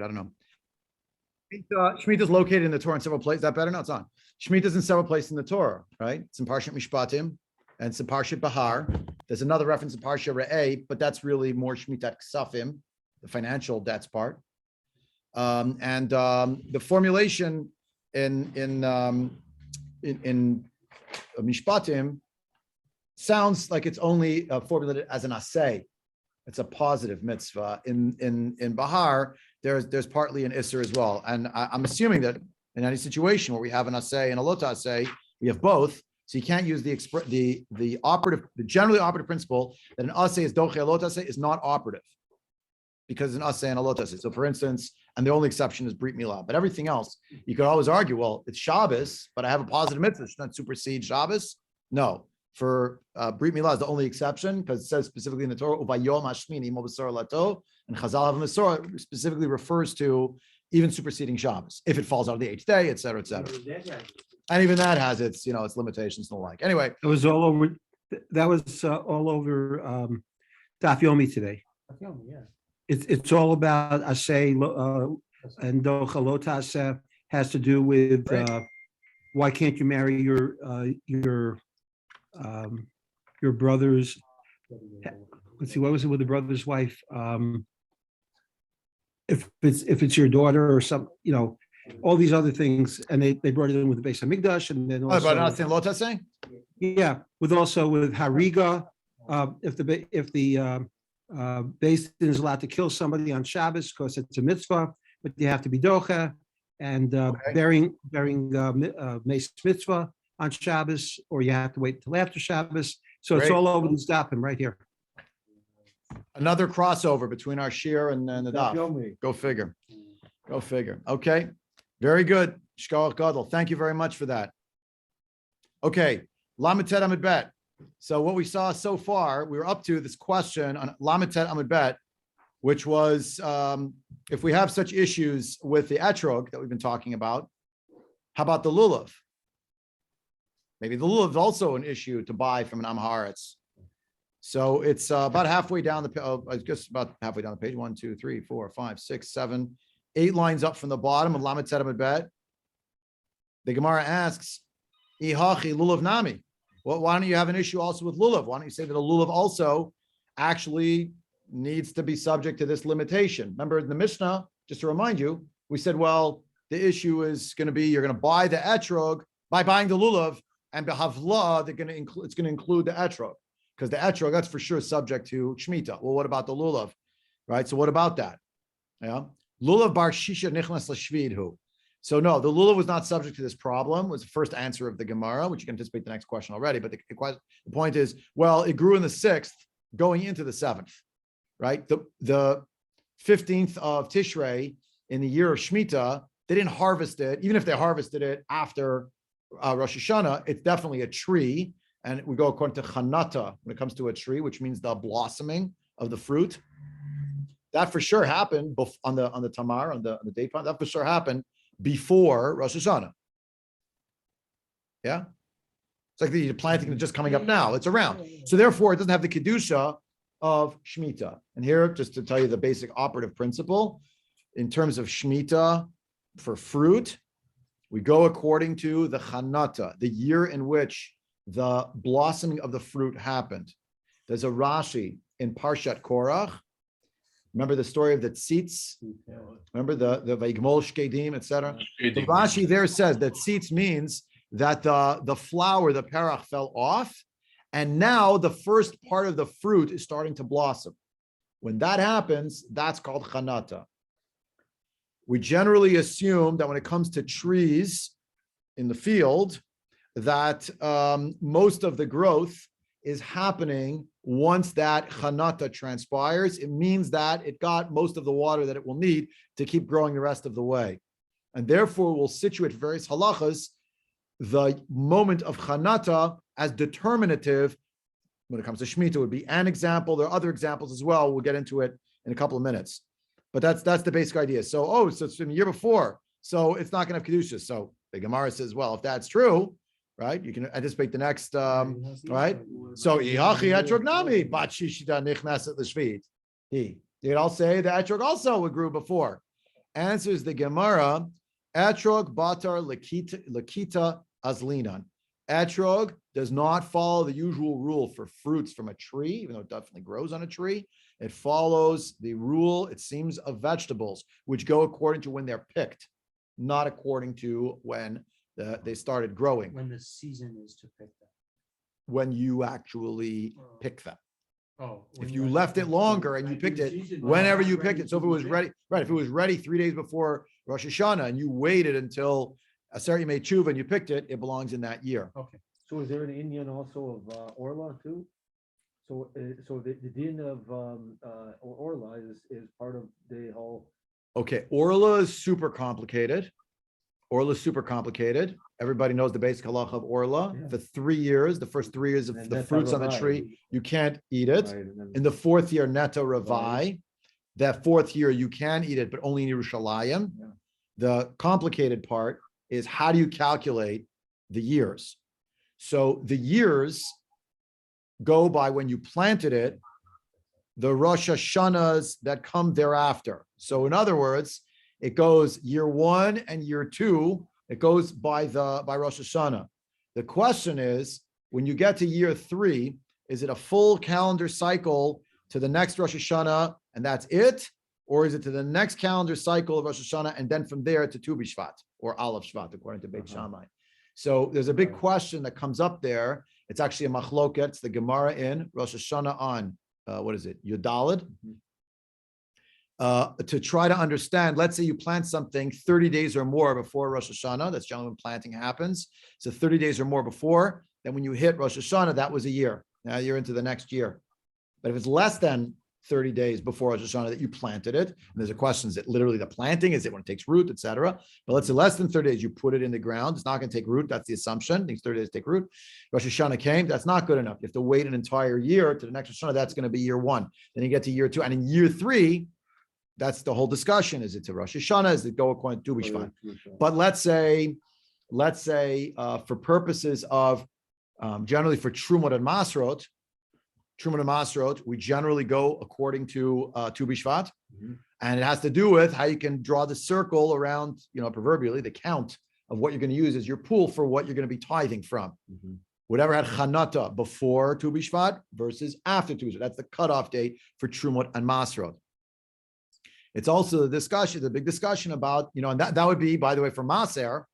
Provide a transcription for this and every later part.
I don't know. Shemitah is located in the Torah in several places. Is that better? No, it's not. Shemitah is in several places in the Torah, right? It's in Parshat Mishpatim and it's in Parshat Bahar. There's another reference in Parshat Re'eh, but that's really more Shmitat Ksafim, the financial debts part. The formulation in Mishpatim sounds like it's only formulated as an aseh. It's a positive mitzvah. In Bahar, there's partly an isser as well. And I'm assuming that in any situation where we have an aseh and a lot aseh, we have both. So you can't use the generally operative principle that an aseh is doche a lot aseh is not operative because an aseh and a lot aseh. So for instance, and the only exception is Brit Milah. But everything else, you could always argue, well, it's Shabbos, but I have a positive mitzvah. Should not supersede Shabbos? No. For Brit Milah is the only exception because it says specifically in the Torah, Uvayom Hashmini Mo B'Sar Lato, and Chazal have a Masorah specifically refers to even superseding Shabbos if it falls out of the 8th day, et cetera, et cetera. And even that has its its limitations and the like. Anyway, it was all over. That was all over Daf Yomi today. Yeah. It's all about aseh and docha lo taseh has to do with why can't you marry your brother's, let's see, what was it with the brother's wife? If it's your daughter or some, all these other things, and they brought it in with the Beis Hamikdash, and then also, but not saying Lot saying? Yeah, with Hariga, if the Beis Din is allowed to kill somebody on Shabbos because it's a mitzvah, but you have to be docha, and bearing mace mitzvah on Shabbos, or you have to wait until after Shabbos. So it's all over the dapim right here. Another crossover between our shir and the daf. Go figure. Go figure. Okay. Very good. Shkoach Gadol. Thank you very much for that. Okay. Lamed Tet Amud Bet. So what we saw so far, we were up to this question on Lamed Tet Amud Bet, which was if we have such issues with the etrog that we've been talking about, how about the lulav? Maybe the lulav is also an issue to buy from an Am Haaretz. So it's about halfway down the I guess about halfway down the page. 1, 2, 3, 4, 5, 6, 7, 8 lines up from the bottom of Lamed Tet Amud Bet. The Gemara asks, Ihachi lulav nami. Well, why don't you have an issue also with lulav? Why don't you say that a lulav also actually needs to be subject to this limitation? Remember in the Mishnah, just to remind you, we said, well, the issue is going to be you're going to buy the etrog by buying the lulav, and behavla it's going to include the etrog. Because the etrog, that's for sure subject to Shemitah. Well, what about the lulav? Right? So what about that? Yeah. Lulav bar shisha nichnas l'shvidhu. So no, the lulav was not subject to this problem, was the first answer of the Gemara, which you can anticipate the next question already. But the point is, well, it grew in the 6th going into the 7th, right? The 15th of Tishrei in the year of Shemitah, they didn't harvest it. Even if they harvested it after Rosh Hashanah, it's definitely a tree. And we go according to Chanata when it comes to a tree, which means the blossoming of the fruit. That for sure happened on the tamar, on the date palm. That for sure happened before Rosh Hashanah. Yeah, it's like the planting just coming up now. It's around, so therefore it doesn't have the kedusha of Shemitah. And here, just to tell you the basic operative principle in terms of Shemitah for fruit, we go according to the Chanata, the year in which the blossoming of the fruit happened. There's a Rashi in Parshat Korach. Remember the story of the tzitz? Remember the Vaigmol Shkedim, etc. The Rashi there says that tzitz means that the flower, the perach, fell off, and now the first part of the fruit is starting to blossom. When that happens, that's called chanata. We generally assume that when it comes to trees in the field, that most of the growth is happening once that chanata transpires. It means that it got most of the water that it will need to keep growing the rest of the way. And therefore, we'll situate various halachas, the moment of chanata as determinative. When it comes to Shemitah, would be an example. There are other examples as well. We'll get into it in a couple of minutes. But that's the basic idea. So it's from the year before. So it's not going to have Kedusha. So the Gemara says, well, if that's true, right, you can anticipate the next, right? So, Ihachi Etrog Nami, Bat Shishita Nichnaset L'Shvit. You can all say the Etrog also grew before. Answers the Gemara, Etrog batar lakita azlinan. Etrog does not follow the usual rule for fruits from a tree, even though it definitely grows on a tree. It follows the rule, it seems, of vegetables, which go according to when they're picked, not according to when they started growing. When the season is to pick them. When you actually pick them. Oh. If you left it longer and you picked it whenever you picked it, so if it was ready, right? If it was ready 3 days before Rosh Hashanah and you waited until you made tshuva and you picked it, it belongs in that year. Okay. So is there an Indian also of Orla too? So the din of Orla is part of the whole. Okay, Orla is super complicated. Everybody knows the basic halacha of Orla. Yeah. For 3 years, the first 3 years of And the neta fruits on the ravai, tree, you can't eat it. right, and then- In the 4th year, neta ravai. That 4th year, you can eat it, but only in Yerushalayim. Yeah. The complicated part is how do you calculate the years? So the years go by when you planted it, the Rosh Hashanahs that come thereafter. So in other words, it goes year 1 and year 2. It goes by Rosh Hashanah. The question is, when you get to year 3, is it a full calendar cycle to the next Rosh Hashanah and that's it? Or is it to the next calendar cycle of Rosh Hashanah and then from there to Tu B'Shvat or Aleph Shvat, according to Beit Shammai? So there's a big question that comes up there. It's actually a machloket. It's the Gemara in Rosh Hashanah on, Yudalid. To try to understand, let's say you plant something 30 days or more before Rosh Hashanah. That's generally when planting happens. So 30 days or more before, then when you hit Rosh Hashanah, that was a year. Now you're into the next year. But if it's less than 30 days before Rosh Hashanah that you planted it, and there's a question, is it literally the planting? Is it when it takes root, etc.? But let's say less than 30 days, you put it in the ground. It's not going to take root. That's the assumption. These 30 days take root. Rosh Hashanah came. That's not good enough. You have to wait an entire year to the next Rosh Hashanah. That's going to be year 1. Then you get to year 2. And in year 3, that's the whole discussion. Is it to Rosh Hashanah? Is it go according to Tu B'Shvat? But let's say for purposes of generally for Trumot and Masrot, we generally go according to Tu B'Shvat. Mhm. And it has to do with how you can draw the circle around, proverbially the count of what you're going to use as your pool for what you're going to be tithing from. Mhm. Whatever had Chanata before Tu B'Shvat versus after Tu B'Shvat. That's the cutoff date for Trumot and Masrot. It's also the big discussion about, and that would be, by the way, for Maser.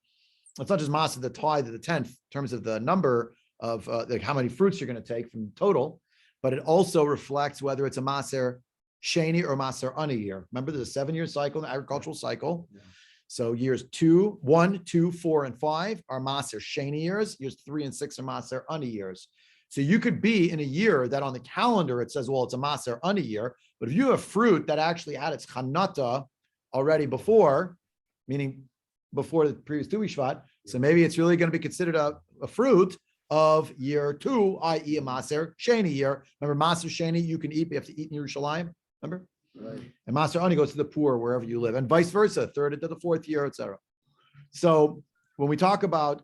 It's not just Maser, the tithe of the 10th, in terms of the number of like how many fruits you're going to take from total, but it also reflects whether it's a Maser Sheni or Maser Ani year. Remember, there's a 7-year cycle, an agricultural cycle. Yeah. So years 1, 2, 4, and 5 are Maser Sheni years. Years 3 and 6 are Maser Ani years. So you could be in a year that on the calendar, it says, well, it's a Maser Ani year. But if you have fruit that actually had its Chanata already before, meaning before the previous Tu B'Shvat, so maybe it's really going to be considered a fruit of year 2, i.e. a Maser Sheni year. Remember, Maser Sheni, you can eat, but you have to eat in Yerushalayim. Remember? Right. And Maser Ani goes to the poor wherever you live, and vice versa, 3rd into the 4th year, etc. So when we talk about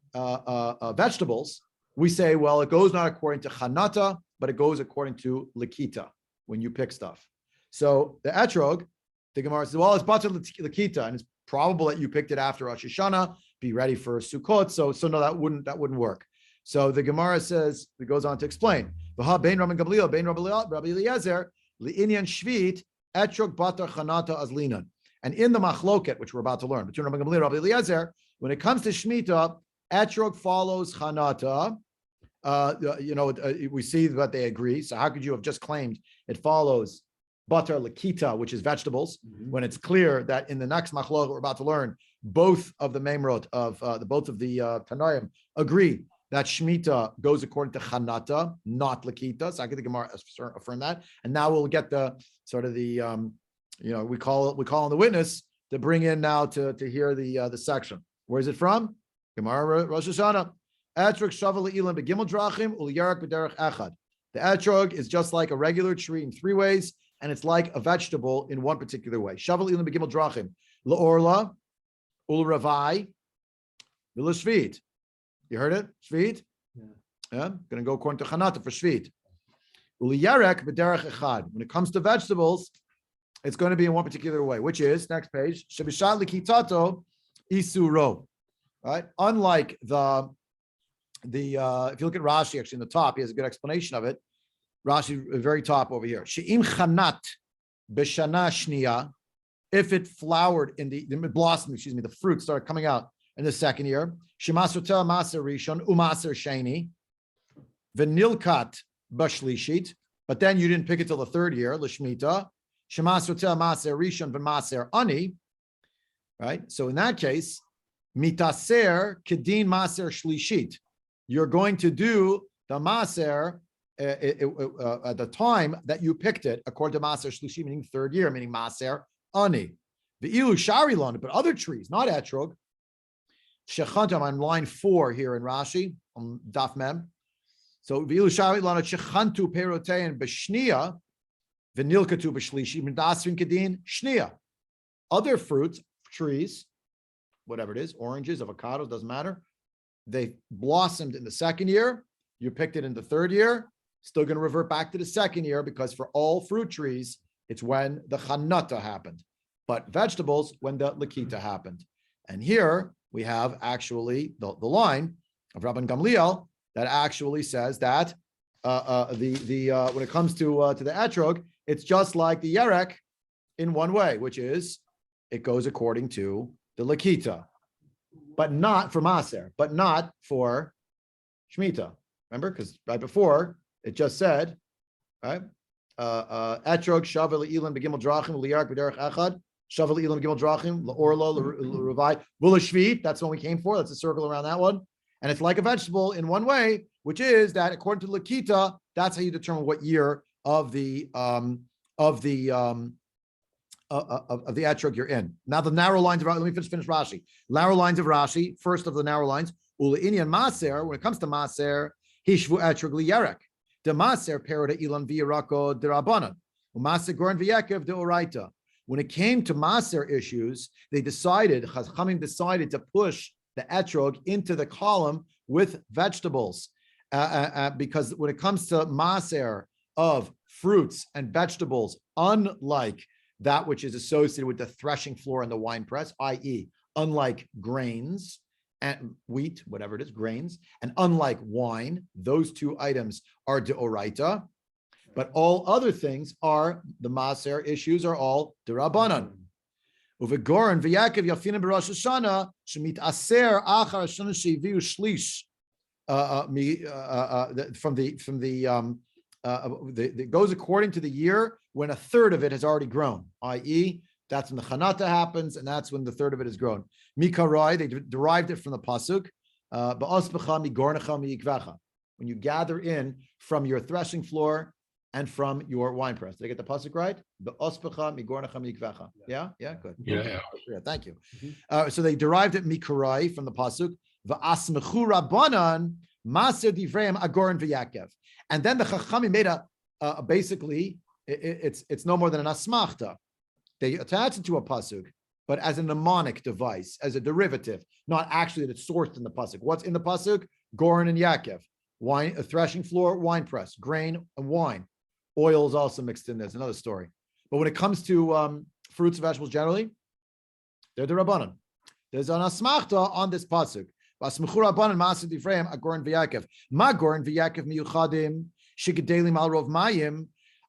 vegetables, we say, well, it goes not according to Chanata, but it goes according to Lakita when you pick stuff. So the Etrog, the Gemara says, well, it's Batar Lakita, and it's probable that you picked it after Rosh Hashanah, be ready for Sukkot. So no, that wouldn't work. So the Gemara says, it goes on to explain, V'ha bein Rabban Gamliel, bein Rabbi Eliezer, li'inyan shvit, Etrog Batar Chanata Azlinan. And in the Machloket, which we're about to learn, between Rabban Gamliel and Rabbi Eliezer, when it comes to Shemitah, Etrog follows Chanata. We see that they agree. So how could you have just claimed it follows Batar Lakita, which is vegetables, when it's clear that in the next Machlok we're about to learn, both of the Memrot of both of the Tanaim agree that Shemitah goes according to Chanata, not Lakita. So I think the Gemara affirm that. And now we'll get the sort of the we call on the witness to bring in now to hear the section. Where is it from? Gemara Rosh Hashanah. Etrog shaval le'ilim begimel drachim u'liyarak b'derech echad. The etrog is just like a regular tree in 3 ways, and it's like a vegetable in one particular way. Shaval le'ilim begimel drachim le'orla ul'ravai v'l'shvit. You heard it? Shvit? Yeah. Going to go according to Chanata for shvit. U'liyarak b'derech echad. When it comes to vegetables, It's going to be in one particular way, which is next page. Shebishad likitato isuro. Right? Unlike the if you look at Rashi, actually in the top, he has a good explanation of it. Rashi, very top over here. She'im chanat b'shana shniya. If it flowered in the blossom, the fruit started coming out in the second year. Shemasotel maser rishon umaser sheni. Venilkat bashlishit. But then you didn't pick it till the third year. Lishmita. Shemasotel maser rishon v'maser ani. Right. So in that case, mitaser kedin maser shlishit. You're going to do the maser at the time that you picked it, according to maser shlishi, meaning third year, meaning maser ani. The ilu sharilon, but other trees, not etrog. Shechantam on line 4 here in Rashi on Daf Mem. So the ilu sharilon shechantu perotein b'shnia v'nilkatu b'shlishi midasrin kedin shnia. Other fruits, trees, whatever it is, oranges, avocados, doesn't matter. They blossomed in the second year. You picked it in the third year. Still going to revert back to the second year because for all fruit trees, it's when the chanata happened. But vegetables, when the lakita happened. And here we have actually the line of Rabban Gamliel that actually says that when it comes to the etrog, it's just like the yerek in one way, which is it goes according to the lakita. But not for Maser, but not for Shemitah. Remember, because right before it just said, right? Etrog shavel ilan begimel drachim liyark b'derech echad shavel ilan begimel drachim laorlo l'revai v'lashvit. That's when we came for. That's a circle around that one, and it's like a vegetable in one way, which is that according to Lakita, that's how you determine what year of the etrog you're in. Now the narrow lines of let me finish Rashi. Narrow lines of Rashi. First of the narrow lines, ula inyan maser. When it comes to maser, hishvu etrog liyarek. The maser peroda ilan v'yirako derabanan. Umaser goren v'yekev deoraita. When it came to maser issues, Chachamim decided to push the etrog into the column with vegetables, because when it comes to maser of fruits and vegetables, unlike that which is associated with the threshing floor and the wine press, i.e., unlike grains and wheat, whatever it is, grains, and unlike wine, those two items are deoraita, but all other things are, the maser issues are all derabanan. Uvegoran v'yakev yafinim b'rosh Hashanah shemit aser achar Hashanah sheviu shlish it goes according to the year when a third of it has already grown, i.e., that's when the chanata happens, and that's when the third of it is grown. Mikarai, they derived it from the pasuk. When you gather in from your threshing floor and from your wine press. Did I get the pasuk right? Yeah, good. Yeah. Thank you. So they derived it mikarai from the pasuk. V'asmechu rabbanan maser divrei agoran v'yakev. And then the Chachamim made basically, it's no more than an asmachta. They attach it to a pasuk, but as a mnemonic device, as a derivative, not actually that it's sourced in the pasuk. What's in the pasuk? Goren and Yaakov. Wine, a threshing floor, wine press, grain and wine. Oil is also mixed in. There's another story. But when it comes to fruits and vegetables generally, they're the Rabbanan. There's an asmachta on this pasuk.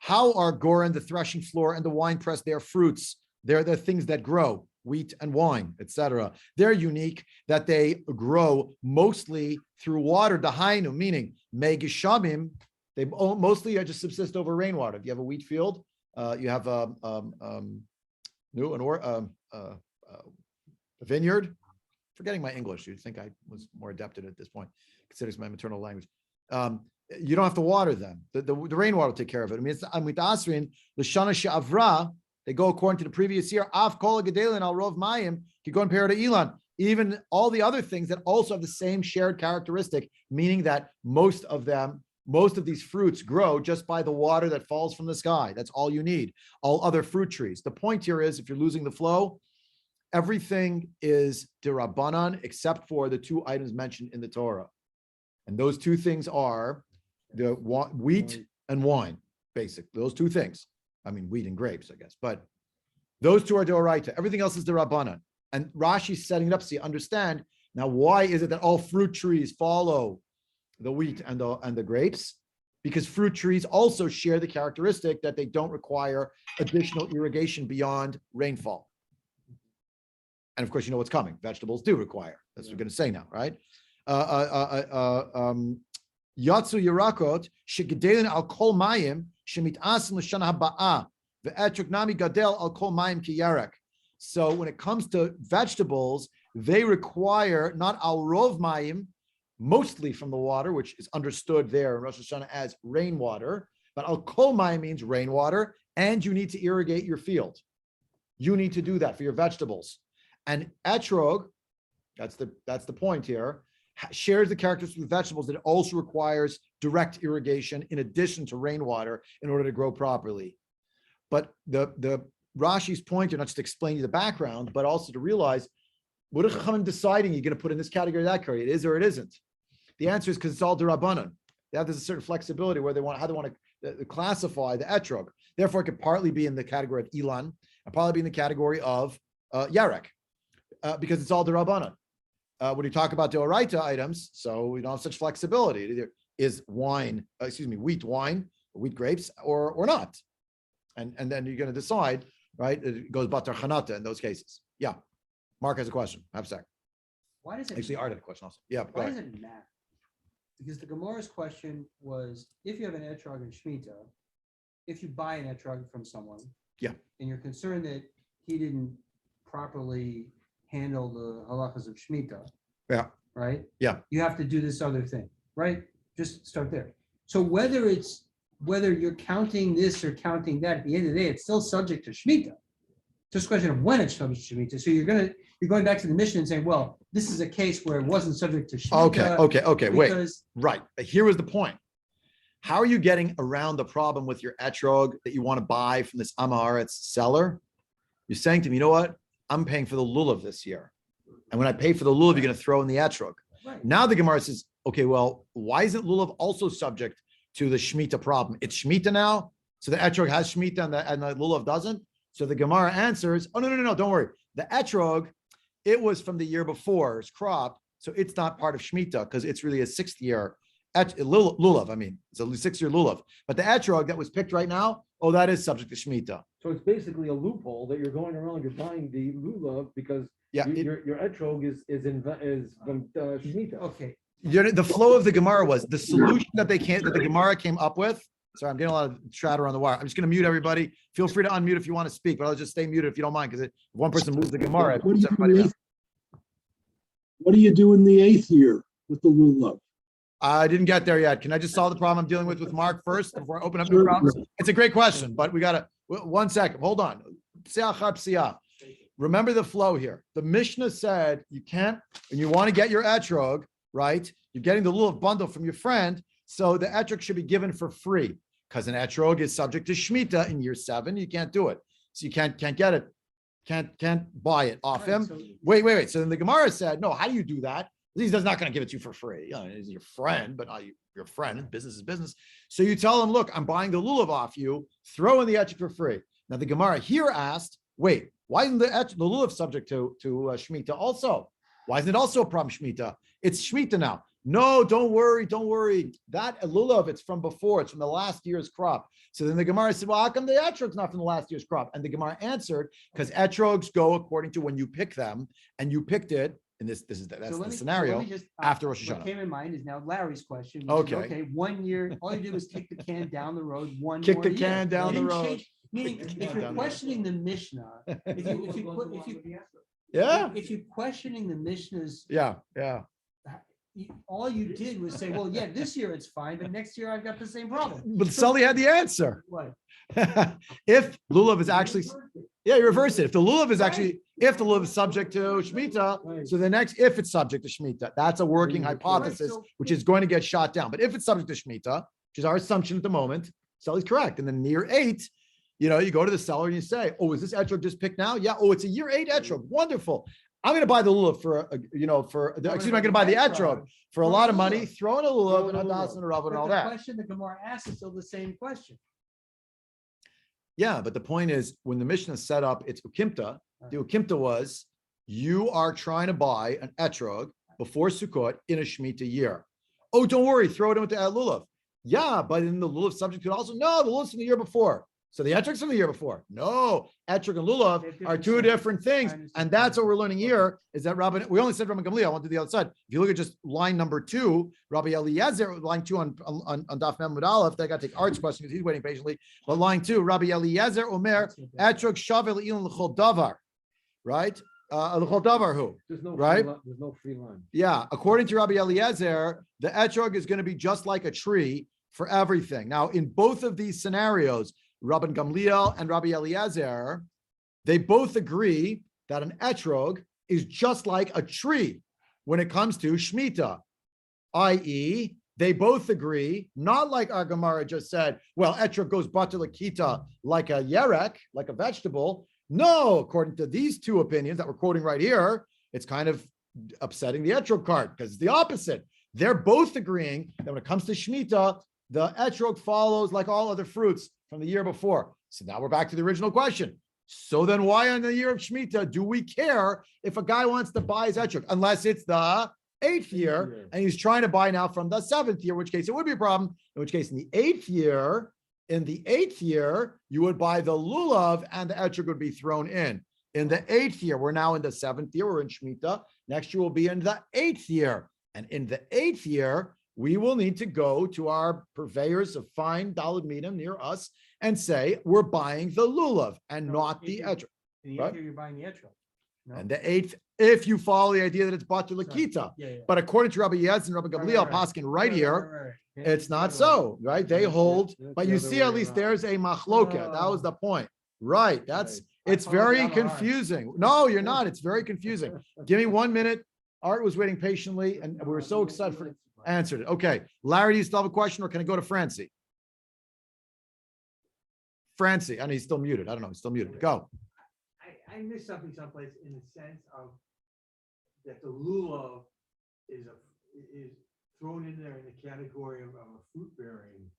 How are Goren the threshing floor and the wine press? They're fruits. They're the things that grow, wheat and wine, etc. They're unique that they grow mostly through water, dahainu, meaning megishamim. They mostly just subsist over rainwater. If you have a wheat field, you have a vineyard. Forgetting my English, you'd think I was more adept at it at this point, considering it's my maternal language. You don't have to water them. The rainwater will take care of it. I mean, it's with Asrin, the Shana She'avra, they go according to the previous year. Av kol gedelin al rov mayim, you go and pair to Elan. Even all the other things that also have the same shared characteristic, meaning that most of these fruits grow just by the water that falls from the sky. That's all you need. All other fruit trees. The point here is, if you're losing the flow, everything is derabanan except for the two items mentioned in the Torah. And those two things are the wheat and wine, basically. Those two things. I mean, wheat and grapes, I guess. But Those two are Doraita. Everything else is the Rabbanan. And Rashi's setting it up so you understand. Now, why is it that all fruit trees follow the wheat and the grapes? Because fruit trees also share the characteristic that they don't require additional irrigation beyond rainfall. And of course, you know what's coming. Vegetables do require. That's what we're going to say now, right? Yatsu Yerakot shegedelin al kol mayim shemit'asim l'shana haba'ah ve'etrog nami gadel al kol mayim ki yarek. So when it comes to vegetables, they require not al rov mayim, mostly from the water, which is understood there in Rosh Hashanah as rainwater, but al kol mayim means rainwater, and you need to irrigate your field. You need to do that for your vegetables. And etrog, that's the point here, shares the characteristics with vegetables that it also requires direct irrigation in addition to rainwater in order to grow properly. But the Rashi's point here, not just to explain you the background, but also to realize what are Chachamim deciding you're going to put in this category or that category? It is or it isn't. The answer is because it's all D'Rabbanan. There's a certain flexibility where how they want to classify the etrog. Therefore, it could partly be in the category of Ilan and partly be in the category of Yarek. Because it's all D'Rabbanan. When you talk about D'Oraita items, so we don't have such flexibility. It either is wheat wine, or wheat grapes, or not. And then you're going to decide, right? It goes Batar Chanata in those cases. Yeah. Mark has a question. Have a sec. Why does it? Actually, Art had a question also. Yeah. Why does it matter? Because the Gemara's question was, if you have an etrog in Shemitah, if you buy an etrog from someone, yeah, and you're concerned that he didn't properly handle the halachas of Shemitah, yeah, right? Yeah. You have to do this other thing, right? Just start there. So whether you're counting this or counting that, at the end of the day, it's still subject to Shemitah. Just a question of when it's subject to Shemitah. So you're going back to the mission and saying, well, this is a case where it wasn't subject to Shemitah. Okay. Wait. Right. Here was the point. How are you getting around the problem with your etrog that you want to buy from this Amaharetz seller? You're saying to me, you know what? I'm paying for the lulav this year. And when I pay for the lulav, you're going to throw in the etrog. Right. Now the Gemara says, okay, well, why isn't lulav also subject to the Shemitah problem? It's Shemitah now. So the etrog has Shemitah and the lulav doesn't. So the Gemara answers, oh, no, don't worry. The etrog, it was from the year before's crop. So it's not part of Shemitah because it's really a 6th year lulav. I mean, it's a 6-year lulav. But the etrog that was picked right now, oh, that is subject to Shemitah. So it's basically a loophole that you're going around, you're buying the lulav because your etrog is from Shemitah. Okay. The flow of the Gemara was the solution that the Gemara came up with. Sorry, I'm getting a lot of chatter on the wire. I'm just going to mute everybody. Feel free to unmute if you want to speak, but I'll just stay muted if you don't mind, because if one person moves the Gemara, it moves everybody else. What do you do in the 8th year with the lulav? I didn't get there yet. Can I just solve the problem I'm dealing with Mark first before I open up new problems? It's a great question, but we got to, 1 second. Hold on. Remember the flow here. The Mishnah said you can't, when you want to get your etrog, right? You're getting the lulav bundle from your friend. So the etrog should be given for free because an etrog is subject to Shemitah in year 7. You can't do it. So you can't get it. Can't buy it off him. So, Wait. So then the Gemara said, no, how do you do that? He's not going to give it to you for free. He's your friend, but not your friend. Business is business. So you tell him, look, I'm buying the lulav off you. Throw in the etrog for free. Now the Gemara here asked, wait, why isn't the lulav subject to Shemitah also? Why isn't it also a problem Shemitah? It's Shemitah now. No, don't worry. That lulav, it's from before. It's from the last year's crop. So then the Gemara said, well, how come the etrog's not from the last year's crop? And the Gemara answered, because etrogs go according to when you pick them, and you picked it. And that's the scenario after Rosh Hashanah. What came in mind is now Larry's question. Okay. 1 year, all you did was kick the can down the road Kick the can down the road. Meaning, if you're questioning the Mishnah, if you're questioning the Mishnah's, all you did was say, well, yeah, this year it's fine, but next year I've got the same problem. But Sully had the answer. What? If lulav is actually, you reverse it. If the lulav is subject to Shemitah, so the next, if it's subject to Shemitah, that's a working hypothesis, which is going to get shot down. But if it's subject to Shemitah, which is our assumption at the moment, Sully's correct. And then year 8, you go to the seller and you say, oh, is this etrog just picked now? Yeah. Oh, it's a year 8 etrog. Wonderful. I'm going to buy the lulav I'm going to buy the etrog for a lot of money. Throw in a lulav and hadas and a rav and all that. The question the Gemara asks is still the same question. Yeah, but the point is, when the Mishnah set up its ukimta, the ukimta was, you are trying to buy an etrog before Sukkot in a Shemitah year. Oh, don't worry, throw it into lulav. Yeah, but in the lulav subject could also, no, the lulav's from the year before. So the etrog's from the year before. No, etrog and lulav are two different things. And that's what we're learning here, is that Rabbi, we only said Rabbi Gamliel, I want to do the other side. If you look at just line number 2, Rabbi Eliezer, line 2 on Daf Mem Mud Aleph, I got to take Art's question because he's waiting patiently. But line 2, Rabbi Eliezer Omer, etrog shavel ilin l'chol davar, right? L'chol davar who? There's no right? There's no free line. Yeah, according to Rabbi Eliezer, the etrog is going to be just like a tree for everything. Now, in both of these scenarios, Rabbi Gamliel and Rabbi Eliezer, they both agree that an etrog is just like a tree when it comes to Shemitah, i.e., they both agree, not like our Gemara just said, well, etrog goes bata lakita like a yerek, like a vegetable. No, according to these two opinions that we're quoting right here, it's kind of upsetting the etrog cart because it's the opposite. They're both agreeing that when it comes to Shemitah, the etrog follows like all other fruits from the year before. So now we're back to the original question. So then why on the year of Shemitah do we care if a guy wants to buy his etrog? Unless it's the 8th year and he's trying to buy now from the 7th year, in which case it would be a problem. In which case in the 8th year, you would buy the lulav and the etrog would be thrown in. In the 8th year, we're now in the 7th year, we're in Shemitah. Next year will be in the 8th year. And in the 8th year, we will need to go to our purveyors of fine daled minim near us and say, we're buying the lulav and not the etrog. In the Right? 8th year, you're buying the etrog. No? And the 8th, if you follow the idea that it's batu lakita. Yeah. But according to Rabbi Yez and Rabbi Gamliel, Paskin right here, Yeah, it's not the other way. so, right? They hold, That's but the you other see, way at least around. there's a machloket. That was the point. Right. That's, Right. it's I followed very the other Art. confusing. No, you're not. It's very confusing. Give me 1 minute. Art was waiting patiently and we were so excited for answered it. Okay. Larry, do you still have a question or can I go to Francie? Francie, I know he's still muted. I don't know. He's still muted. Go. I missed something someplace in the sense of that the lulav is thrown in there in the category of a fruit bearing.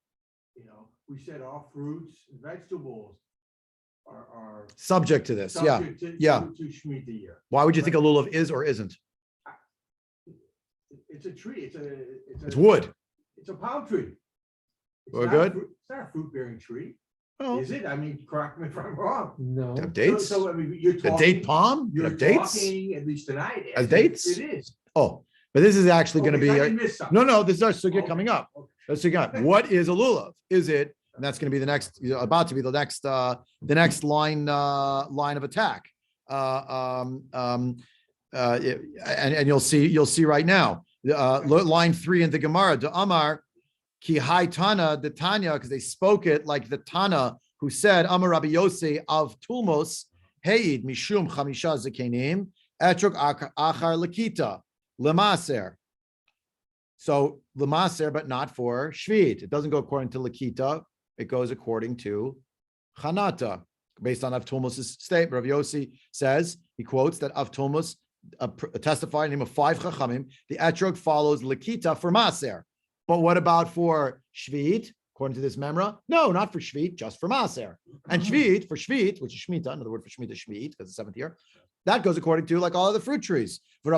You know, we said all fruits and vegetables are Subject to this. Yeah. subject to, yeah. to Shemitah year. Why would you think a lulav is or isn't? It's a tree. It's wood. It's a palm tree. It's We're not a good? It's not a fruit bearing tree, Oh, is it? I mean, correct me if I'm wrong. No. have dates? So I mean, you're The talking. date palm? You're Have dates? talking, at least tonight. As dates? It is. Oh, but this is actually going to Okay, be, I didn't miss something. no, this is our sugya Okay, coming up. okay. Let's see again. What is a lulav? Is it, and that's going to be the next, about to be the next line of attack. And you'll see right now, line 3 in the Gemara, the Amar, ki hai Tana, the Tanya, because they spoke it like the Tana who said, Amar Rabbi Yossi of Tulmos, Heid mishum chamisha zekenim, etrog achar lakita, lemaser. So lemaser, but not for shvit. It doesn't go according to lakita. It goes according to chanata, based on Avtulmos' statement. Rav Yossi says, he quotes that Avtulmos testified in the name of 5 chachamim, the etrog follows lakita for maser. But what about for shvit? According to this memra, no, not for shvit, just for maser. And shvit, for shvit, which is shmita, another word for shmita, shvit, because it's 7th year, that goes according to like all other fruit trees. The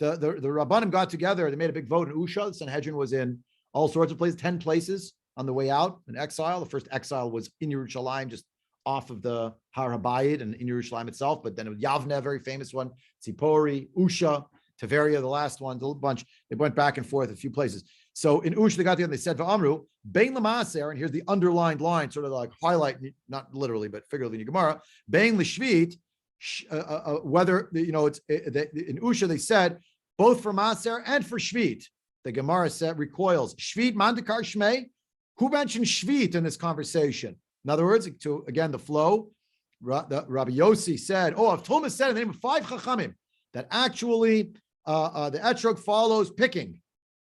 Rabbanim got together, they made a big vote in Usha. The Sanhedrin was in all sorts of places, 10 places on the way out in exile. The first exile was in Yerushalayim, just off of the Har HaBayit and in Yerushalayim itself. But then it was Yavne, a very famous one, Tzipori, Usha, Tiveria, the last one, the bunch. They went back and forth a few places. So in Usha, they got together and they said, V'amru, Bein Lamaser, and here's the underlined line, sort of like highlight, not literally, but figuratively in Gemara, Bein L'Shvit, whether, it's in Usha, they said, both for Maser and for Shvit. The Gemara said, recoils, Shvit Mandikar Shmei, who mentioned Shvit in this conversation? In other words, to, again, the flow, Rabbi Yossi said, Avtulmos said in the name of 5 chachamim, that actually the etrog follows picking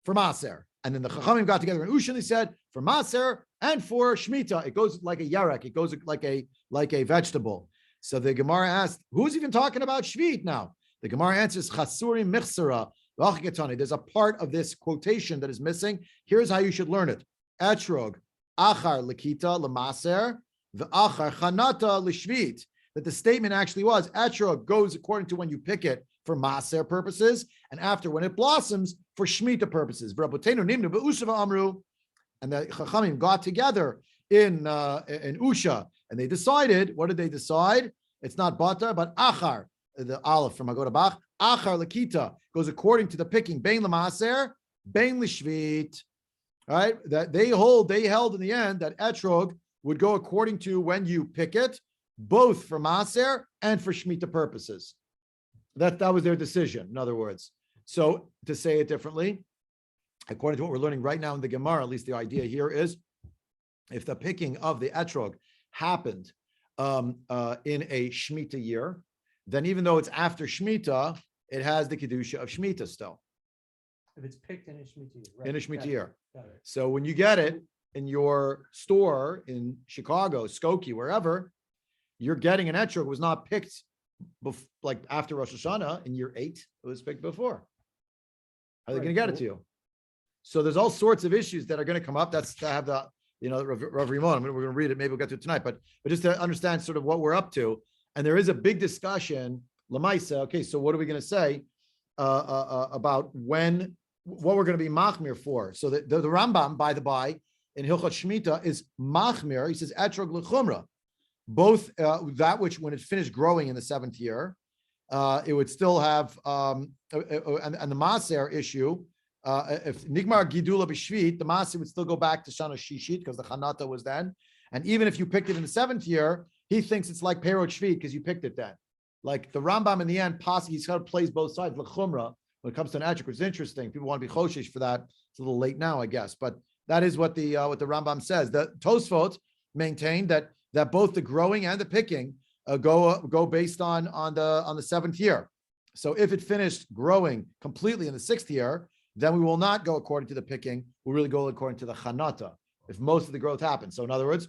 for Maser. And then the Chachamim got together in Usha and they said, for Maser and for Shemitah, it goes like a yarek, it goes like a vegetable. So the Gemara asked, who's even talking about Shvit now? The Gemara answers, Chasurim Michsara. There's a part of this quotation that is missing. Here's how you should learn it. Etrog achar lekita lemaser, v'achar chanata l'shvit. That the statement actually was etrog goes according to when you pick it for maser purposes, and after when it blossoms for shmita purposes. V'rabotenu nimnu be'usava amru, and the chachamim got together in Usha, and they decided. What did they decide? It's not bata, but achar. The aleph from Agoda Bach. Achar lekita goes according to the picking. Bein lemaser, bein l'shvit. All right, that they held in the end that etrog would go according to when you pick it, both for maser and for shmita purposes. That was their decision. In other words, so to say it differently, according to what we're learning right now in the Gemara, at least the idea here is, if the picking of the etrog happened in a shmita year, then even though it's after shmita, it has the kedusha of shmita still. If it's picked in a Shemitah year. Right. In a Shemitah Got it. year. Got it. So when you get it in your store in Chicago, Skokie, wherever, you're getting an etrog was not picked like after Rosh Hashanah in year 8. It was picked before. How are they going to get it to you? So there's all sorts of issues that are going to come up. That's to have the, Rav Rimon. I mean, we're going to read it. Maybe we'll get to it tonight, but just to understand sort of what we're up to. And there is a big discussion, Lamaisa. Okay, so what are we going to say about what we're going to be machmir for? So the Rambam, by the by, in Hilchot Shemitah is machmir. He says etrog l'chumra, both that which when it's finished growing in the 7th year, it would still have and the maser issue. If nigmar gidula b'shvit, the maser would still go back to shana shishit because the chanata was then. And even if you picked it in the 7th year, he thinks it's like perot shvit because you picked it then. Like the Rambam in the end, he's kind of plays both sides. L'chumra when it comes to an etrog, which is interesting. People want to be choshish for that. It's a little late now, I guess, but that is what the Rambam says. The Tosfot maintained that both the growing and the picking go based on the 7th year. So if it finished growing completely in the 6th year, then we will not go according to the picking. We'll really go according to the chanata, if most of the growth happens. So in other words,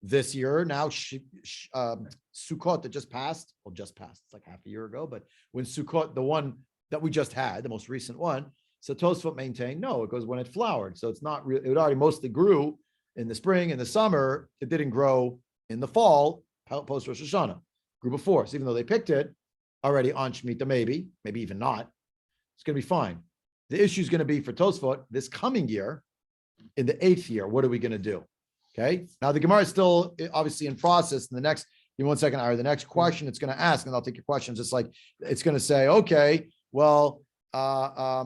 this year now, Sukkot that just passed, it's like half a year ago, but when Sukkot, the one that we just had, the most recent one, so Tosfot maintained, no, it goes when it flowered. So it's not really, it already mostly grew in the spring, in the summer. It didn't grow in the fall, post Rosh Hashanah, grew before. So even though they picked it already on Shemitah, maybe even not, it's going to be fine. The issue is going to be for Tosfot this coming year, in the 8th year. What are we going to do? Okay. Now the Gemara is still obviously in process. In the next, give me 1 second, Ira. The next question it's going to ask, and I'll take your questions. Just like it's going to say, okay, well, why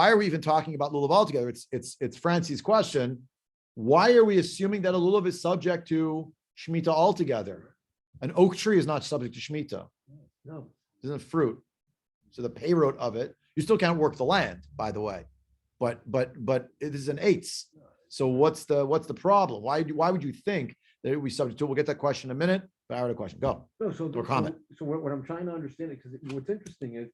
are we even talking about lulav altogether? It's Francie's question. Why are we assuming that a lulav is subject to Shemitah altogether? An oak tree is not subject to Shemitah. No. It isn't fruit. So the payrote of it, you still can't work the land, by the way. But it is an eighth. So what's the problem? Why would you think that it would be subject to? We'll get that question in a minute. But I heard a question. Go. No, so Or comment. So what I'm trying to understand, because what's interesting is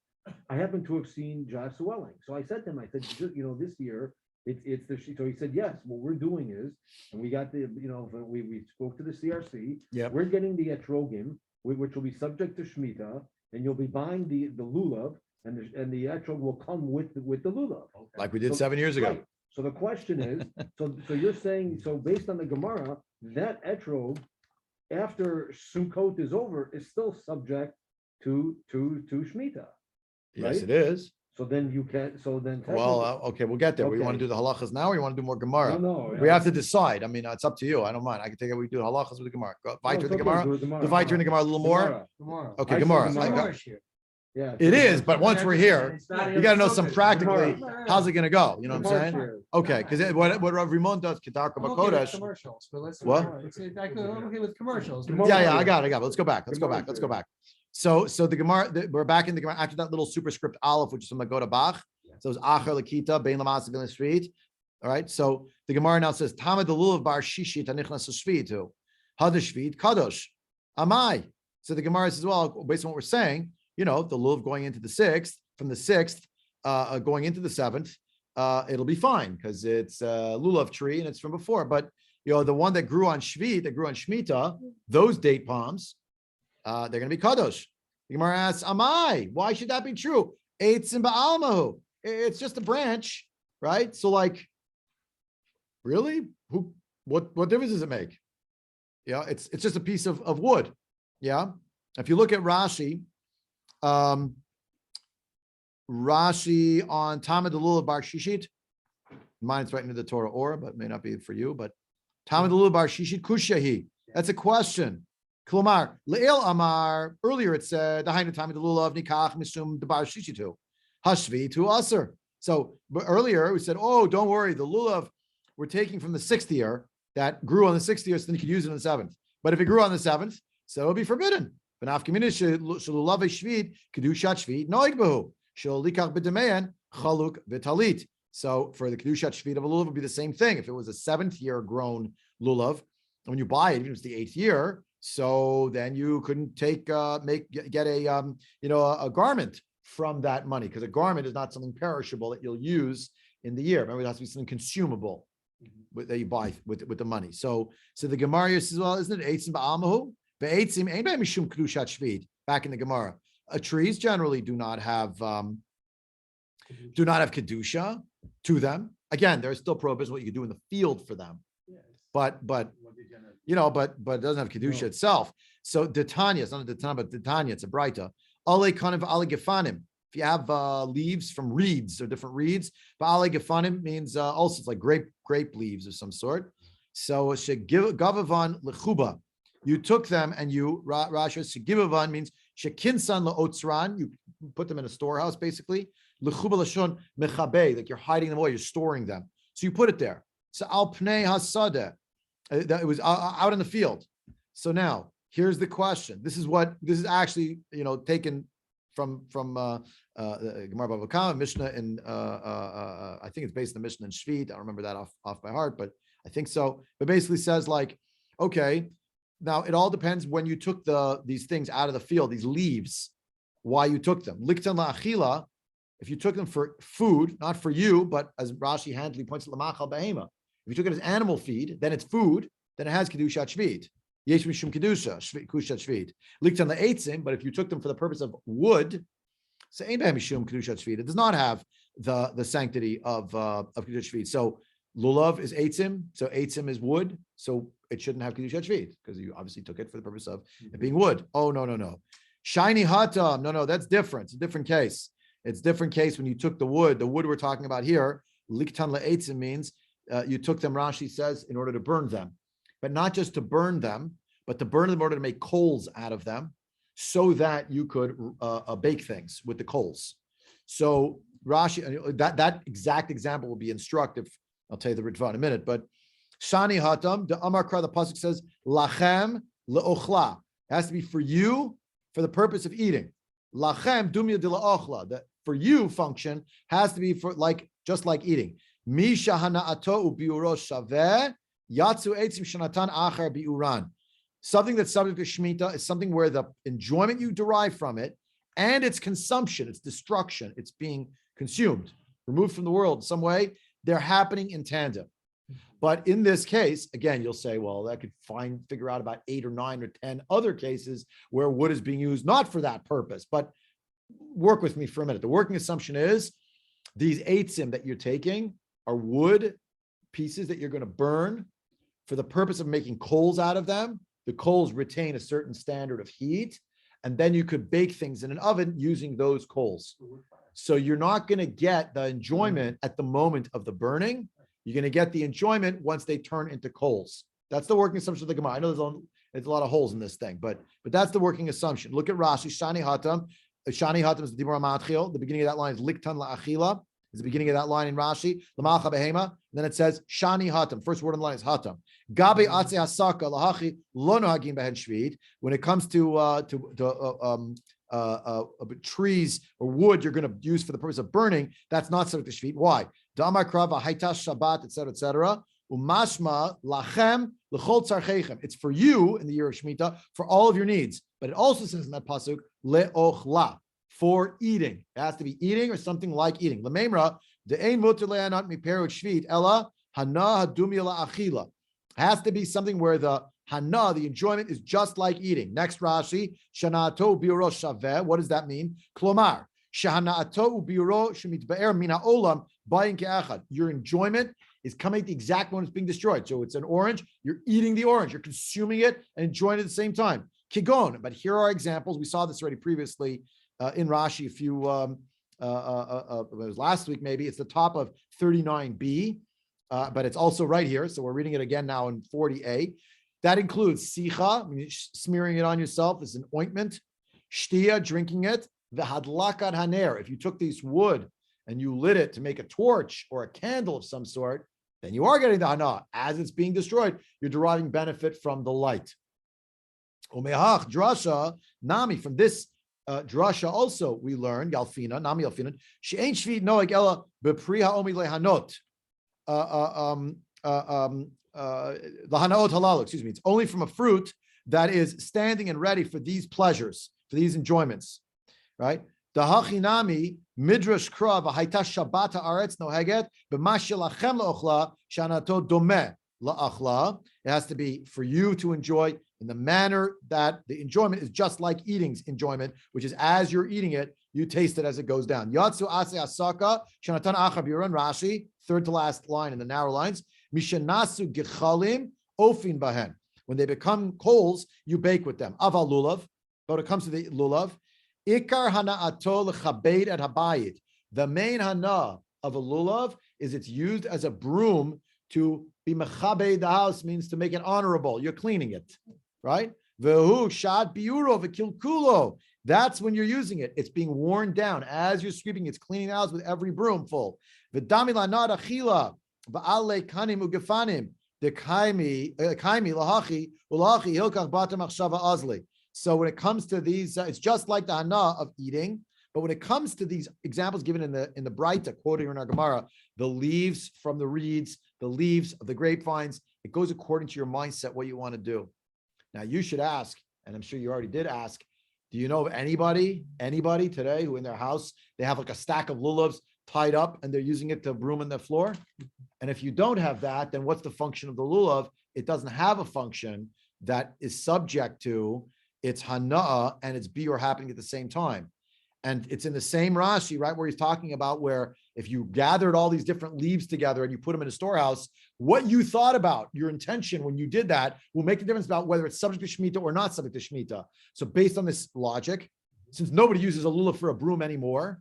I happen to have seen Josh swelling. So I said to him, I said, this year it's the, so he said, yes, what we're doing is, and we got the, we spoke to the CRC. Yeah. We're getting the etrogim, which will be subject to Shemitah, and you'll be buying the lulav, and the etrog will come with the lulav. Like we did So- 7 years ago. Right. So the question is, so you're saying, so based on the Gemara, that etrog, after Sukkot is over, is still subject to Shemitah. Yes, right? it is. So then you can't, so then. Well, okay, we'll get there. We want Okay. to do the halachas now, or you want to do more Gemara? No. We have to decide. I mean, it's up to you. I don't mind. I can take it. We do halachas with the Gemara. Go, fight with the Gemara. Divide in the Gemara a little more. Tomorrow. Okay, I said Gemara. Gemara. Tomorrow's here. Yeah. It is, but once we're here, It's not you got to know some even- practically. No. How's it going to go? You know what I'm Tomorrow's saying? here. Okay, because what Rav Rimon does, Kedarka I'm okay with Bakodesh. commercials, but let's. What? I'm okay with commercials. Yeah, I got it. Let's go back. Let's go back. Gemara's Let's go back. So the Gemara, we're back in the Gemara after that little superscript aleph, which is from the Goda Bach. So it's Acher Lakita, Bein Lamas Bein Street. All right. So the Gemara now says, Tamad the lulav bar shishit anichnas shvitu, hadashvit kadosh, amai. So the Gemara says, well, based on what we're saying, the lulav going into the 6th, from the 6th going into the 7th, it'll be fine because it's a lulav tree and it's from before. But the one that grew on Shvit, that grew on Shemitah, those date palms, they're going to be kadosh. The Gemara asks, amai, why should that be true? Eitz in ba'almahu. It's just a branch, right? So like Really? What difference does it make? Yeah, it's just a piece of wood. Yeah. If you look at Rashi, Rashi on Talmud the Lulav Bar Shishit, mine it's right into the Torah Or, but may not be for you, but Talmud the Lulav Bar Shishit Kushahi. That's a question. Klomar, Le'el Amar, earlier it said, Dahainu Talmud the Lulav Nikach Mishum the Bar Shishitu. Hashvi to Aser. So but earlier we said, oh, don't worry, the Lulav we're taking from the 6th year that grew on the 6th year, so then you could use it on the 7th. But if it grew on the 7th, so it'll be forbidden. But afkaminish shalulav shvit kedushat shvit noig behu shal likach b'demeyan chaluk v'talit. So for the kedushat shvit of a lulav would be the same thing. If it was a 7th year grown lulav, and when you buy it, even if it's the 8th year, so then you couldn't get a garment from that money, because a garment is not something perishable that you'll use in the year. Remember, it has to be something consumable that you buy with the money. So the Gemara says, well, isn't it eitzim ba'amahu? Be'eitzim ain't mishum kedushat shvit. Back in the Gemara, trees generally do not have kedusha to them. Again, there's still prohibition what you can do in the field for them, but it doesn't have kedusha itself. So Detanya, it's not a Detanya, but Detanya, it's a Braita. Ale kanim v'ale gefanim. If you have leaves from reeds or different reeds, v'ale gefanim means also it's like grape leaves of some sort. So shegavavan lechuba. You took them and you Rashi shegavavan means shekinsan leotzran. You put them in a storehouse basically. Lechuba lashon mechabe, like you're hiding them away, you're storing them. So you put it there. So al pnei hasadeh, it was out in the field. So now here's the question. This is actually taken from the Gemara Bava Kama Mishnah, and I think it's based on the Mishnah in Shvit. I don't remember that off by heart, but I think so. But basically says like, okay, now it all depends when you took these things out of the field, these leaves, why you took them. Liktan la'achila, if you took them for food, not for you, but as Rashi handily points out, l'machal behema. If you took it as animal feed, then it's food, then it has kedushat shvit. Yesh mishum kedusha kushat shvit. Liktan la'etzim, but if you took them for the purpose of wood, so ein behem mishum kedushat shvit. It does not have the sanctity of kedushat shvit. So lulav is eitzim, so eitzim is wood, so it shouldn't have kedushat shvit because you obviously took it for the purpose of it being wood. Oh no. Shiny hatam, no, that's different. It's a different case. It's a different case when you took the wood. The wood we're talking about here, liktan la'etzim means you took them, Rashi says, in order to burn them. But not just to burn them, but to burn them in order to make coals out of them so that you could bake things with the coals. So Rashi, that exact example will be instructive. I'll tell you the Ritva in a minute, but Shani Hatam, the Amar Kra, the Pasuk says, Lachem le'ochla. It has to be for you, for the purpose of eating. Lachem dumya de la'ochla. The for you function has to be for just like eating. Mi shahana'ato u'biuro shaveh yatsu eitzim shanatan achar bi'uran. Something that's subject to Shemitah is something where the enjoyment you derive from it and its consumption, its destruction, it's being consumed, removed from the world in some way, they're happening in tandem. But in this case, again, you'll say, well, I could figure out about 8 or 9 or 10 other cases where wood is being used not for that purpose. But work with me for a minute. The working assumption is these eitzim that you're taking are wood pieces that you're going to burn for the purpose of making coals out of them. The coals retain a certain standard of heat, and then you could bake things in an oven using those coals. So you're not going to get the enjoyment at the moment of the burning. You're going to get the enjoyment once they turn into coals. That's the working assumption of the Gemara. I know there's a lot of holes in this thing, but that's the working assumption. Look at Rashi, Shani Hatam. Shani Hatam is the Dibur Matchil. The beginning of that line is Liktan La'achila. Is the beginning of that line in Rashi. L'malcha behema. Then it says Shani Hatam. First word in the line is Hatam. Gabe Atze Hasaka Lahachi Lo Nohagim Behen Shvit. When it comes to trees or wood you're going to use for the purpose of burning, that's not subject to Shvit. Why? Damar Krava Haitash Shabbat, etc. Umashma lachem l'chol tzarcheichem. It's for you in the year of Shemitah for all of your needs. But it also says in that pasuk le'ochla, for eating. It has to be eating or something like eating. Lememra de'ein muter le'anat miperut shvit ella hana hadumia la'achila. It has to be something where the hana, the enjoyment, is just like eating. Next Rashi, shanato biuro shaveh. What does that mean? Klomar shahanato biuro shemitbe'er mina olam bayin ke'achad. Your enjoyment is coming at the exact moment it's being destroyed. So it's an orange, you're eating the orange, you're consuming it and enjoying it at the same time. Kigon, but here are examples. We saw this already previously in Rashi a few, it was last week maybe. It's the top of 39b, but it's also right here. So we're reading it again now in 40a. That includes sicha, smearing it on yourself as an ointment, shtia, drinking it, the hadlakat haner. If you took this wood and you lit it to make a torch or a candle of some sort, then you are getting the hana. As it's being destroyed, you're deriving benefit from the light. Umehach drasha nami, from this drasha also we learn Yalfina, Nami Yalfina, she ain't shvit noeg ella bepriha omi lehanot. The hanaot halal, excuse me. It's only from a fruit that is standing and ready for these pleasures, for these enjoyments, right? The hachinami midrash kra v'haita shabbat haaretz noheget b'mashil lachem laochla shanato domeh laachla. It has to be for you to enjoy in the manner that the enjoyment is just like eating's enjoyment, which is as you're eating it, you taste it as it goes down. Yatsu ase asaka shanatan achabiran Rashi, third to last line in the narrow lines. Mishanasu gechalim ofin bahen. When they become coals, you bake with them. Aval lulav. But when it comes to the lulav, ikar hana'ato lechabed et habayit. The main hana of a lulav is it's used as a broom to be mechabed the house, means to make it honorable. You're cleaning it, right? Vehu shad biuro v'kilkulo. That's when you're using it. It's being worn down as you're sweeping. It's cleaning the house with every broom full. V'dami lanad achila ba'ale kanim ugefanim the kaimi lahachi ulachi hilkach batam achshava azli. So when it comes to these, it's just like the hana of eating. But when it comes to these examples given in the Braita, quoting in our Gemara, the leaves from the reeds, the leaves of the grapevines, it goes according to your mindset, what you want to do. Now you should ask, and I'm sure you already did ask, do you know of anybody today who in their house, they have like a stack of lulavs tied up and they're using it to broom in the floor? And if you don't have that, then what's the function of the lulav? It doesn't have a function that is subject to its hana'ah and its biur happening at the same time. And it's in the same Rashi, right, where he's talking about where if you gathered all these different leaves together and you put them in a storehouse, what you thought about, your intention when you did that will make the difference about whether it's subject to Shemitah or not subject to Shemitah. So based on this logic, since nobody uses a lulav for a broom anymore,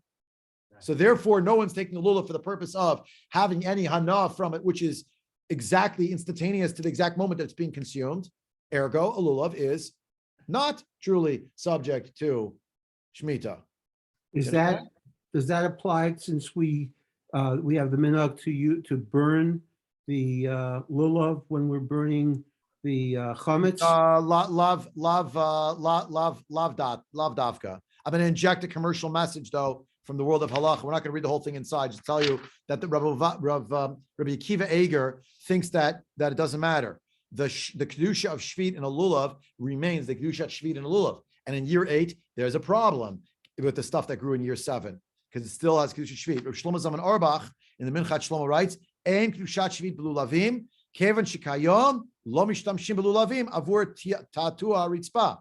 so therefore no one's taking a lulav for the purpose of having any hana from it, which is exactly instantaneous to the exact moment that it's being consumed. Ergo, a lulav is not truly subject to Shemitah. Does that apply since we have the minhag to burn the lulav when we're burning the chametz? Love davka. I'm going to inject a commercial message though from the world of halacha. We're not going to read the whole thing inside. Just tell you that the Rabbi Akiva Eger thinks that it doesn't matter. The kedusha of shvit in a lulav remains the kedusha of shvit in a lulav, and in year 8 there's a problem with the stuff that grew in year 7 because it still has kedusha shvit. Rav Shlomo Zalman Auerbach in the Minchat Shlomo writes, "Ein kedushat shvit belulavim kevan shikayom lo mishtamshim belulavim avur tatua ritzpa."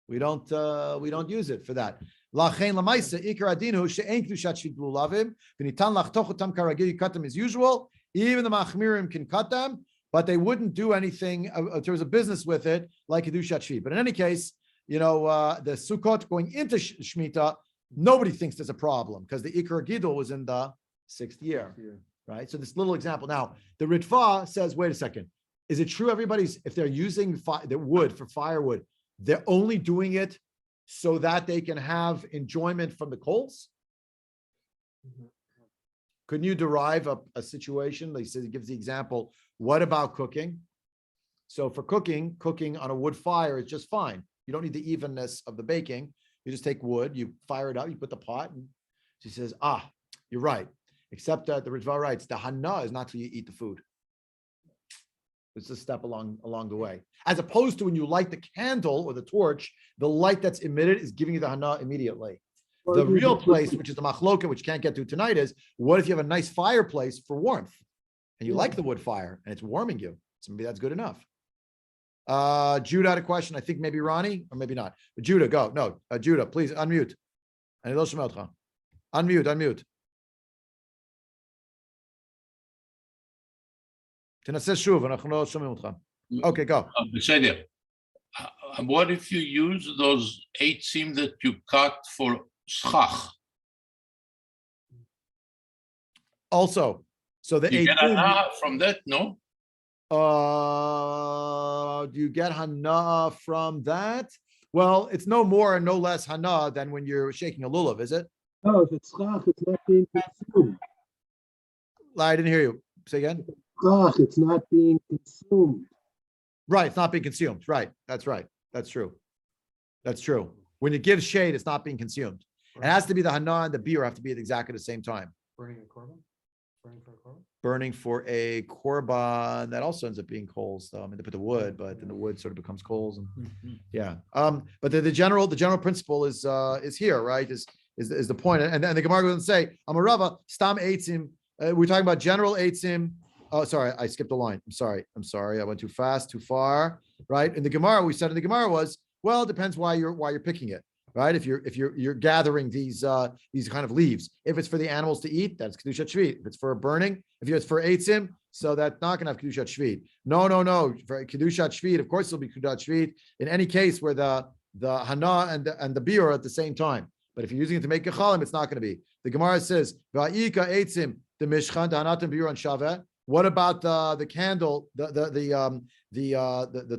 We don't use it for that. Lachein lamaisa ikar adinu she'ein kedushat shvit belulavim v'nitan lachtoch otam karagil. You cut them as usual. Even the machmirim can cut them, but they wouldn't do anything in terms of business with it like kedushat shvit. But in any case, the Sukkot going into Shemitah, nobody thinks there's a problem because the Ikar Gidol was in the 6th year, right? So this little example. Now, the Ritva says, wait a second. Is it true if they're using the wood for firewood, they're only doing it so that they can have enjoyment from the coals? Mm-hmm. Couldn't you derive a situation? He says, he gives the example. What about cooking? So for cooking on a wood fire is just fine. You don't need the evenness of the baking. You just take wood, you fire it up, you put the pot, and she says, you're right. Except that the Ritva writes, the hana is not till you eat the food. It's a step along the way. As opposed to when you light the candle or the torch, the light that's emitted is giving you the hana immediately. The real place, which is the machloka, which can't get to tonight, is what if you have a nice fireplace for warmth and you like the wood fire and it's warming you? So maybe that's good enough. Judah had a question. I think maybe Ronnie or maybe not. But Judah, go. No, Judah, please unmute. Unmute. תנסה שוב, אנחנו לא שומעים אותך. Okay, go. בסדר. What if you use those עצים that you cut for סכך? Also, so the You get eighteen, hana from that, no? do you get hana from that? Well, it's no more and no less hana than when you're shaking a lulav, is it? No, if it's schach, it's not being consumed. I didn't hear you. Say again. Schach, it's not being consumed. Right, it's not being consumed. Right, that's right. That's true. That's true. When it gives shade, it's not being consumed. It has to be the hana and the beer have to be at exactly the same time. Burning a korban? Burning for a korban? Burning for a korban, that also ends up being coals, though. I mean, they put the wood, but then the wood sort of becomes coals, and yeah. But the general principle is here, right? Is the point? And the Gemara goes and say, Amarava stam eitzim. We're talking about general eitzim. Oh, sorry, I skipped a line. I'm sorry. I went too fast, too far. Right? In the Gemara, we said in the Gemara was, well, it depends why you're picking it. Right? If you're gathering these kind of leaves, if it's for the animals to eat, that's kedushat shvit. If it's for burning, if it's for eitzim, so that's not going to have kedushat shvit. No. For kedushat shvit, of course, it'll be kedushat shvit in any case where the hana and the beer are at the same time. But if you're using it to make gechalim, it's not going to be. The Gemara says, "Va'ika eitzim the mishchan da'anatim beer on shavet." What about the candle, the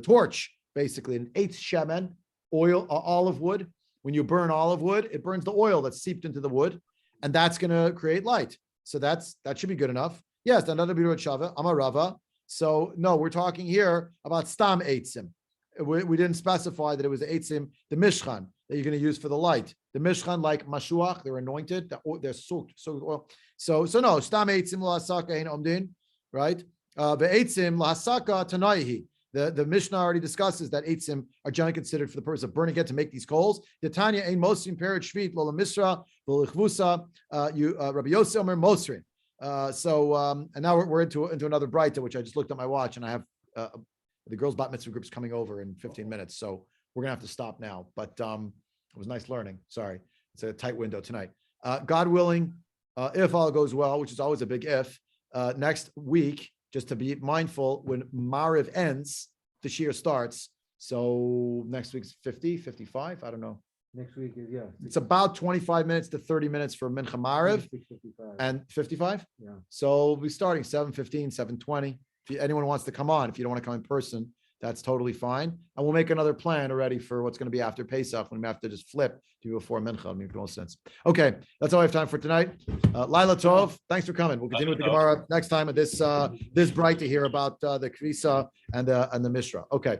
torch, basically an eitz shemen, oil, olive wood? When you burn olive wood, it burns the oil that's seeped into the wood, and that's going to create light. So that should be good enough. Yes, another birut shava, amarava. So no, we're talking here about stam eitzim. We didn't specify that it was the eitzim, the mishchan that you're going to use for the light. The mishchan, like mashuach, they're anointed, they're soaked oil. So no, stam eitzim lahasaka ein omdin, right? The eitzim lahasaka tanaihi. The Mishnah already discusses that eitzim are generally considered for the purpose of burning it to make these coals. The Tanya ein mosim perit shvit lola misra v'lichvusa Rabbi Yossi Omer mosrin. And now we're into another brayta, which I just looked at my watch, and I have the girls' bat mitzvah group's coming over in 15 minutes, so we're gonna have to stop now. But it was nice learning. Sorry, it's a tight window tonight. God willing, if all goes well, which is always a big if, next week, just to be mindful, when Mariv ends, the Shir starts. So next week's 50, 55, I don't know. Next week is, yeah. It's about 25 minutes to 30 minutes for Mincha Mariv 6:55. and 55. Yeah. So we'll be starting 7:15, 7:20. If anyone wants to come on, if you don't want to come in person, that's totally fine. And we'll make another plan already for what's going to be after Pesach, when we have to just flip to before Mincha. It makes no sense. Okay, that's all I have time for tonight. Laila Tov, thanks for coming. We'll continue with the Gemara next time at this bright to hear about the Krisa and the Mishra. Okay.